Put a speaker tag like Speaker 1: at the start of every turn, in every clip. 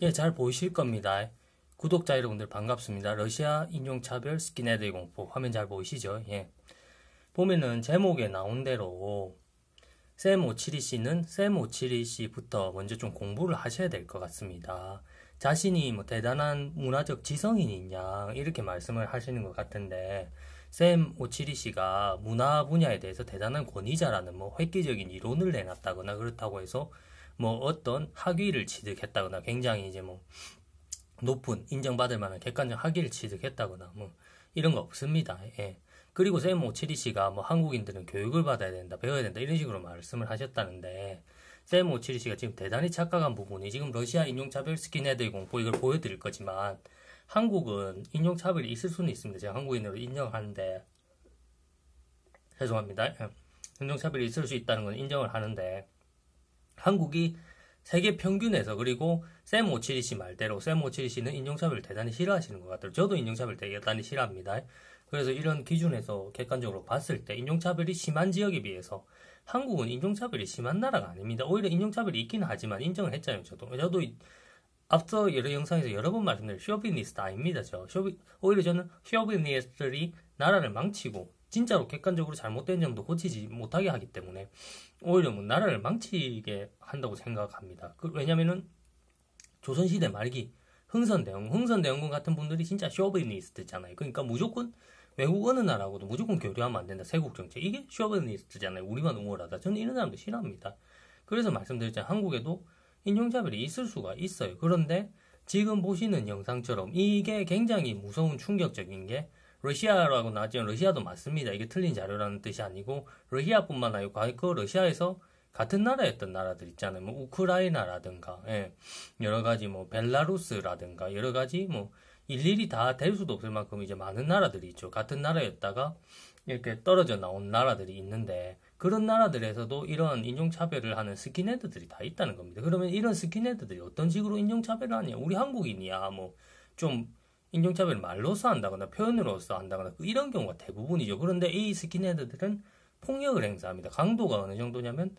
Speaker 1: 예, 잘 보이실 겁니다. 구독자 여러분들 반갑습니다. 러시아 인종차별 스킨헤드 공포 화면 잘 보이시죠? 예. 보면은 제목에 나온 대로 샘 오치리 씨는 샘 오치리 씨부터 먼저 좀 공부를 하셔야 될 것 같습니다. 자신이 뭐 대단한 문화적 지성인이냐 이렇게 말씀을 하시는 것 같은데 샘 오치리 씨가 문화 분야에 대해서 대단한 권위자라는 뭐 획기적인 이론을 내놨다거나 그렇다고 해서 뭐 어떤 학위를 취득했다거나 굉장히 이제 뭐 높은 인정받을 만한 객관적 학위를 취득했다거나 뭐 이런 거 없습니다. 예. 그리고 샘 오치리 씨가 뭐 한국인들은 교육을 받아야 된다, 배워야 된다 이런 식으로 말씀을 하셨다는데 샘 오치리 씨가 지금 대단히 착각한 부분이 지금 러시아 인종차별 스킨헤드의 공포 이걸 보여드릴 거지만 한국은 인종차별이 있을 수는 있습니다. 제가 한국인으로 인정하는데 죄송합니다. 예. 인종차별이 있을 수 있다는 건 인정을 하는데 한국이 세계 평균에서 그리고 샘 오치리 씨 말대로 샘 오치리 씨는 인종차별을 대단히 싫어하시는 것 같아요. 저도 인종차별 대단히 싫어합니다. 그래서 이런 기준에서 객관적으로 봤을 때 인종차별이 심한 지역에 비해서 한국은 인종차별이 심한 나라가 아닙니다. 오히려 인종차별이 있긴 하지만 인정을 했잖아요. 저도 앞서 여러 영상에서 여러 번 말씀드린 쇼비니스트 아닙니다. 오히려 저는 쇼비니스트들이 나라를 망치고 진짜로 객관적으로 잘못된 점도 고치지 못하게 하기 때문에 오히려 뭐 나라를 망치게 한다고 생각합니다. 왜냐면은 조선시대 말기 흥선대원군 같은 분들이 진짜 쇼비니스트잖아요. 그러니까 무조건 외국 어느 나라하고도 무조건 교류하면 안 된다. 세국정책 이게 쇼비니스트잖아요. 우리만 옹호하다. 저는 이런 사람도 싫어합니다. 그래서 말씀드렸잖아요. 한국에도 인종차별이 있을 수가 있어요. 그런데 지금 보시는 영상처럼 이게 굉장히 무서운 충격적인 게 러시아라고 나왔지만 러시아도 맞습니다. 이게 틀린 자료라는 뜻이 아니고 러시아뿐만 아니고 그 러시아에서 같은 나라였던 나라들 있잖아요. 뭐 우크라이나라든가 여러 가지 뭐 벨라루스라든가 여러 가지 뭐 일일이 다 될 수도 없을 만큼 이제 많은 나라들이 있죠. 같은 나라였다가 이렇게 떨어져 나온 나라들이 있는데 그런 나라들에서도 이런 인종차별을 하는 스킨헤드들이 다 있다는 겁니다. 그러면 이런 스킨헤드들이 어떤 식으로 인종차별을 하냐? 우리 한국인이야 뭐 좀 인종차별을 말로써 한다거나 표현으로써 한다거나 이런 경우가 대부분이죠. 그런데 이 스킨헤드들은 폭력을 행사합니다. 강도가 어느 정도냐면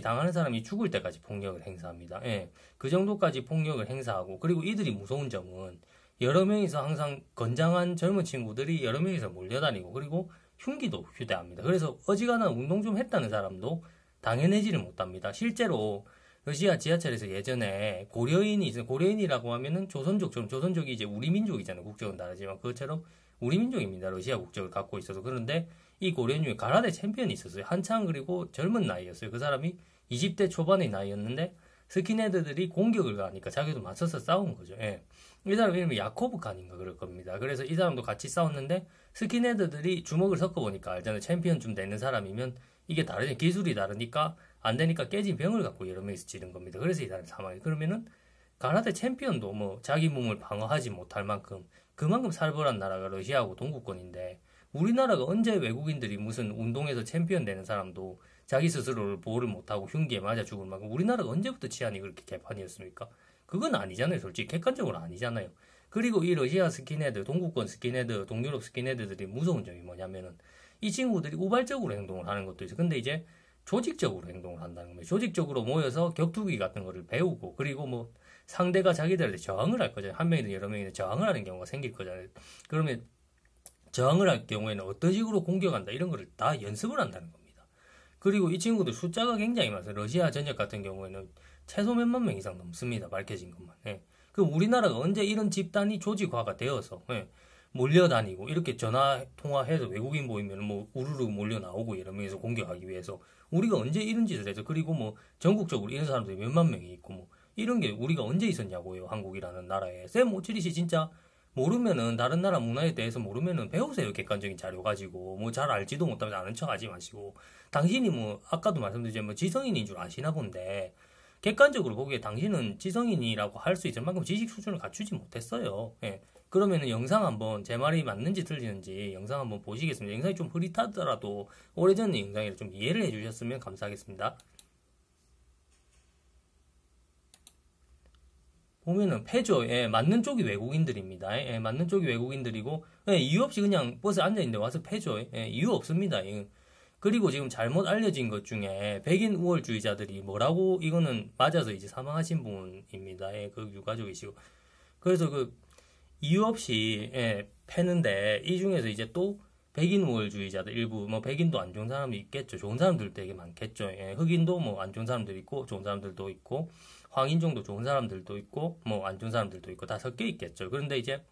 Speaker 1: 당하는 사람이 죽을 때까지 폭력을 행사합니다. 예, 그 정도까지 폭력을 행사하고 그리고 이들이 무서운 점은 여러 명이서 항상 건장한 젊은 친구들이 여러 명이서 몰려다니고 그리고 흉기도 휴대합니다. 그래서 어지간한 운동 좀 했다는 사람도 당해내지를 못합니다. 실제로 러시아 지하철에서 예전에 고려인이라고 하면은 조선족이 이제 우리 민족이잖아요. 국적은 다르지만 그것처럼 우리 민족입니다. 러시아 국적을 갖고 있어서. 그런데 이 고려인 중에 가라데 챔피언이 있었어요. 한창 그리고 젊은 나이였어요. 그 사람이 20대 초반의 나이였는데 스킨헤드들이 공격을 가니까 자기도 맞서서 싸운 거죠. 예. 이 사람 이름이 야코브칸인가 그럴 겁니다. 그래서 이 사람도 같이 싸웠는데 스킨헤드들이 주먹을 섞어보니까 알잖아요. 챔피언 좀 되는 사람이면 이게 다르죠. 기술이 다르니까 안 되니까 깨진 병을 갖고 여러 명이서 지른 겁니다. 그래서 이 사람 사망이. 그러면은 가라데 챔피언도 뭐 자기 몸을 방어하지 못할 만큼 그만큼 살벌한 나라가 러시아하고 동구권인데 우리나라가 언제 외국인들이 무슨 운동에서 챔피언 되는 사람도 자기 스스로를 보호를 못하고 흉기에 맞아 죽을 만큼 우리나라가 언제부터 치안이 그렇게 개판이었습니까? 그건 아니잖아요. 솔직히 객관적으로 아니잖아요. 그리고 이 러시아 스킨헤드, 동구권 스킨헤드, 동유럽 스킨헤드들이 무서운 점이 뭐냐면은 이 친구들이 우발적으로 행동을 하는 것도 있어요. 근데 이제 조직적으로 행동을 한다는 거예요. 조직적으로 모여서 격투기 같은 거를 배우고 그리고 뭐 상대가 자기들한테 저항을 할 거잖아요. 한 명이든 여러 명이든 저항을 하는 경우가 생길 거잖아요. 그러면 저항을 할 경우에는 어떤 식으로 공격한다 이런 거를 다 연습을 한다는 겁니다. 그리고 이 친구들 숫자가 굉장히 많아요. 러시아 전역 같은 경우에는 최소 몇만 명 이상 넘습니다. 밝혀진 것만. 그럼 우리나라가 언제 이런 집단이 조직화가 되어서 몰려다니고 이렇게 전화 통화해서 외국인 보이면 뭐 우르르 몰려 나오고 여러 명이서 공격하기 위해서 우리가 언제 이런 짓을 해서 그리고 뭐 전국적으로 이런 사람들이 몇만 명이 있고 뭐 이런 게 우리가 언제 있었냐고요. 한국이라는 나라에. 샘 오치리 씨 진짜 모르면은 다른 나라 문화에 대해서 모르면은 배우세요. 객관적인 자료 가지고 뭐 잘 알지도 못하면서 아는 척 하지 마시고 당신이 뭐 아까도 말씀드렸지만 뭐 지성인인 줄 아시나 본데 객관적으로 보기에 당신은 지성인이라고 할 수 있을 만큼 지식 수준을 갖추지 못했어요. 그러면은 영상 한번 제 말이 맞는지 틀리는지 영상 한번 보시겠습니다. 영상이 좀 흐릿하더라도 오래전 영상이라 좀 이해를 해주셨으면 감사하겠습니다. 보면은 패죠. 맞는 쪽이 외국인들입니다. 맞는 쪽이 외국인들이고 이유 없이 그냥 버스에 앉아있는데 와서 패죠. 이유 없습니다. 그리고 지금 잘못 알려진 것 중에 백인 우월주의자들이 뭐라고 이거는 맞아서 이제 사망하신 분입니다. 예, 그 유가족이시고. 그래서 그 이유 없이 예, 패는데 이 중에서 이제 또 백인 우월주의자들 일부 뭐 백인도 안 좋은 사람이 있겠죠. 좋은 사람들도 되게 많겠죠. 예, 흑인도 뭐 안 좋은 사람들 있고 좋은 사람들도 있고 황인종도 좋은 사람들도 있고 뭐 안 좋은 사람들도 있고 다 섞여 있겠죠. 그런데 이제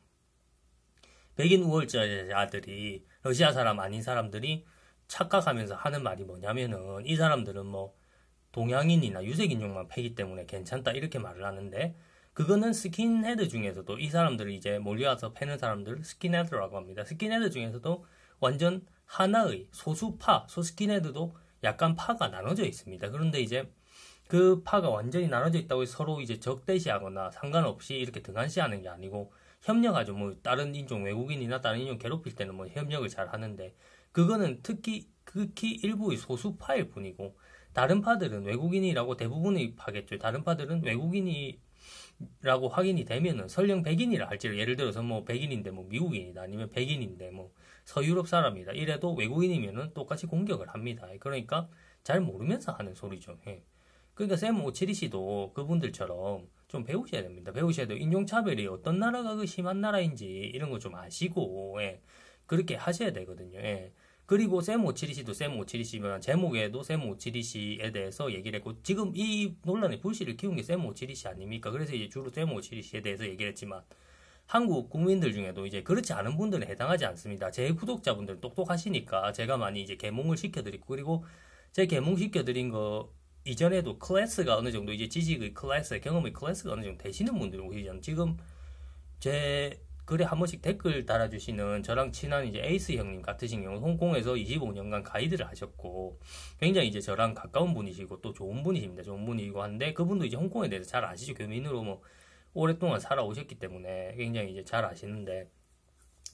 Speaker 1: 백인 우월주의자들이 러시아 사람 아닌 사람들이 착각하면서 하는 말이 뭐냐면은 이 사람들은 뭐 동양인이나 유색인종만 패기 때문에 괜찮다 이렇게 말을 하는데 그거는 스킨헤드 중에서도 이 사람들이 이제 몰려와서 패는 사람들 스킨헤드라고 합니다. 스킨헤드 중에서도 완전 하나의 소수파, 소스킨헤드도 약간 파가 나눠져 있습니다. 그런데 이제 그 파가 완전히 나눠져 있다고 해서 서로 이제 적대시하거나 상관없이 이렇게 등한시하는 게 아니고 협력하죠. 뭐 다른 인종 외국인이나 다른 인종 괴롭힐 때는 뭐 협력을 잘 하는데 그거는 극히 일부의 소수파일 뿐이고 다른 파들은 외국인이라고 대부분의 파겠죠. 다른 파들은 외국인이라고 확인이 되면은 설령 백인이라 할지라도 예를 들어서 뭐 백인인데 뭐 미국인이다 아니면 백인인데 뭐 서유럽 사람이다 이래도 외국인이면은 똑같이 공격을 합니다. 그러니까 잘 모르면서 하는 소리죠. 예. 그러니까 샘 오치리 씨도 그분들처럼 좀 배우셔야 됩니다. 배우셔야 돼요. 인종차별이 어떤 나라가 그 심한 나라인지 이런 거 좀 아시고 예. 그렇게 하셔야 되거든요. 예. 그리고 샘 오치리 씨도 샘 오치리 씨면 제목에도 샘 오치리 씨에 대해서 얘기를 했고 지금 이 논란의 불씨를 키운 게 샘 오치리 씨 아닙니까? 그래서 이제 주로 샘 오치리 씨에 대해서 얘기를 했지만 한국 국민들 중에도 이제 그렇지 않은 분들은 해당하지 않습니다. 제 구독자분들은 똑똑하시니까 제가 많이 이제 계몽을 시켜드리고 그리고 제 계몽 시켜드린 거 이전에도 클래스가 어느 정도 이제 지식의 클래스, 경험의 클래스가 어느 정도 되시는 분들이 오시잖아요. 지금 제 글에 한 번씩 댓글 달아주시는 저랑 친한 이제 에이스 형님 같으신 경우 홍콩에서 25년간 가이드를 하셨고 굉장히 이제 저랑 가까운 분이시고 또 좋은 분이십니다. 좋은 분이고 한데 그분도 이제 홍콩에 대해서 잘 아시죠. 교민으로 뭐 오랫동안 살아오셨기 때문에 굉장히 이제 잘 아시는데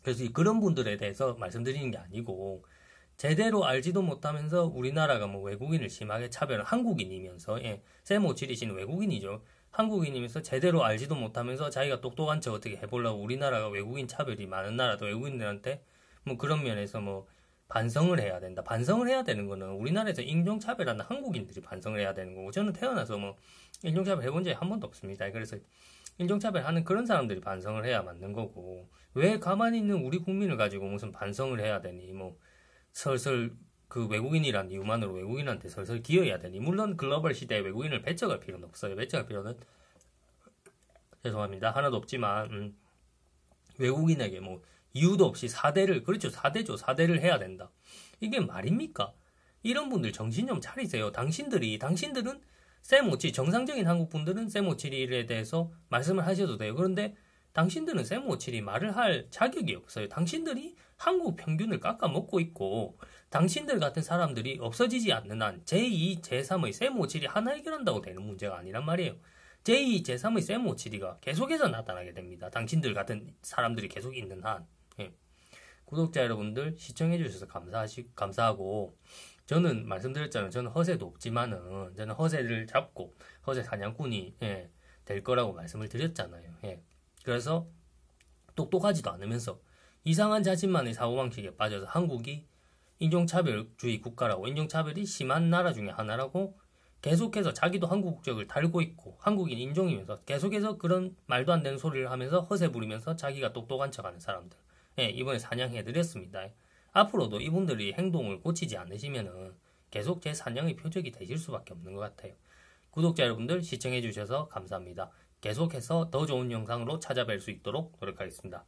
Speaker 1: 그래서 그런 분들에 대해서 말씀드리는 게 아니고 제대로 알지도 못하면서 우리나라가 뭐 외국인을 심하게 차별한 한국인이면서 예, 샘 오치리 씨는 외국인이죠. 한국인이면서 제대로 알지도 못하면서 자기가 똑똑한 척 어떻게 해보려고 우리나라가 외국인 차별이 많은 나라도 외국인들한테 뭐 그런 면에서 뭐 반성을 해야 된다. 반성을 해야 되는 거는 우리나라에서 인종차별하는 한국인들이 반성을 해야 되는 거고 저는 태어나서 뭐 인종차별 해본 적이 한 번도 없습니다. 그래서 인종차별하는 그런 사람들이 반성을 해야 맞는 거고 왜 가만히 있는 우리 국민을 가지고 무슨 반성을 해야 되니 뭐 설설 그 외국인이란 이유만으로 외국인한테 설설 기여해야 되니 물론 글로벌 시대에 외국인을 배척할 필요는 없어요. 배척할 필요는 죄송합니다. 하나도 없지만 외국인에게 뭐 이유도 없이 4대를 그렇죠. 4대죠. 4대를 해야 된다. 이게 말입니까? 이런 분들 정신 좀 차리세요. 당신들은 샘 오치리 정상적인 한국 분들은 샘 오치리에 대해서 말씀을 하셔도 돼요. 그런데 당신들은 샘 오치리 말을 할 자격이 없어요. 당신들이 한국 평균을 깎아먹고 있고 당신들 같은 사람들이 없어지지 않는 한 제2, 제3의 샘 오치리 하나 해결한다고 되는 문제가 아니란 말이에요. 제2, 제3의 샘 오치리가 계속해서 나타나게 됩니다. 당신들 같은 사람들이 계속 있는 한. 예. 구독자 여러분들 시청해주셔서 감사하고 저는 말씀드렸잖아요. 저는 허세도 없지만은 저는 허세를 잡고 허세 사냥꾼이 예, 될 거라고 말씀을 드렸잖아요. 예. 그래서 똑똑하지도 않으면서 이상한 자신만의 사고방식에 빠져서 한국이 인종차별주의 국가라고 인종차별이 심한 나라 중에 하나라고 계속해서 자기도 한국 국적을 달고 있고 한국인 인종이면서 계속해서 그런 말도 안 되는 소리를 하면서 허세 부리면서 자기가 똑똑한 척하는 사람들 예, 이번에 사냥해드렸습니다. 앞으로도 이분들이 행동을 고치지 않으시면은 계속 제 사냥의 표적이 되실 수밖에 없는 것 같아요. 구독자 여러분들 시청해주셔서 감사합니다. 계속해서 더 좋은 영상으로 찾아뵐 수 있도록 노력하겠습니다.